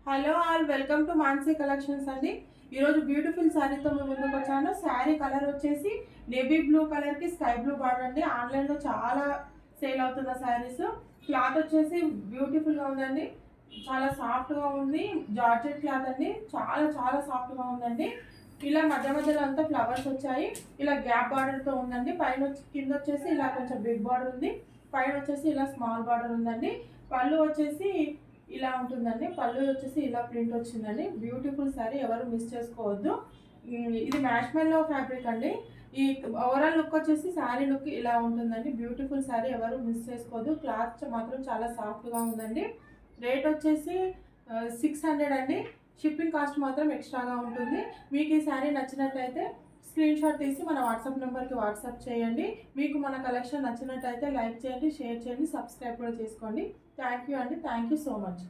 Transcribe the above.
Hello all, welcome to Mansi collections అండి. ఈరోజు beautiful శారీతో మేము ముందుకు వచ్చాను. శారీ కలర్ వచ్చేసి నేవీ బ్లూ కలర్కి స్కై బ్లూ బార్డర్ అండి. ఆన్లైన్లో చాలా సేల్ అవుతున్న శారీస్. క్లాత్ వచ్చేసి బ్యూటిఫుల్గా ఉందండి, చాలా సాఫ్ట్గా ఉంది. జార్జెట్ క్లాత్ అండి, చాలా చాలా సాఫ్ట్గా ఉందండి. ఇలా మధ్య మధ్యలో అంతా ఫ్లవర్స్ వచ్చాయి. ఇలా గ్యాప్ బార్డర్తో ఉందండి. పైన కింద వచ్చేసి ఇలా కొంచెం బిగ్ బార్డర్ ఉంది, పైన వచ్చేసి ఇలా స్మాల్ బార్డర్ ఉందండి. పళ్ళు వచ్చేసి ఇలా ఉంటుందండి. పళ్ళు వచ్చేసి ఇలా ప్రింట్ వచ్చిందండి. బ్యూటిఫుల్ శారీ, ఎవరు మిస్ చేసుకోవద్దు. ఇది మ్యాష్మెల్లో ఫ్యాబ్రిక్ అండి. ఈ ఓవరాల్ లుక్ వచ్చేసి శారీ లుక్ ఇలా ఉంటుందండి. బ్యూటిఫుల్ శారీ, ఎవరు మిస్ చేసుకోవద్దు. క్లాత్ మాత్రం చాలా సాఫ్ట్గా ఉందండి. రేట్ వచ్చేసి 600 అండి. షిప్పింగ్ కాస్ట్ మాత్రం ఎక్స్ట్రాగా ఉంటుంది. మీకు ఈ శారీ నచ్చినట్లయితే స్క్రీన్ షాట్ తీసి మన వాట్సాప్ నెంబర్కి వాట్సాప్ చేయండి. మీకు మన కలెక్షన్ నచ్చినట్టయితే లైక్ చేయండి, షేర్ చేయండి, సబ్స్క్రైబ్ కూడా చేసుకోండి. థ్యాంక్ యూ అండి. Thank you so much.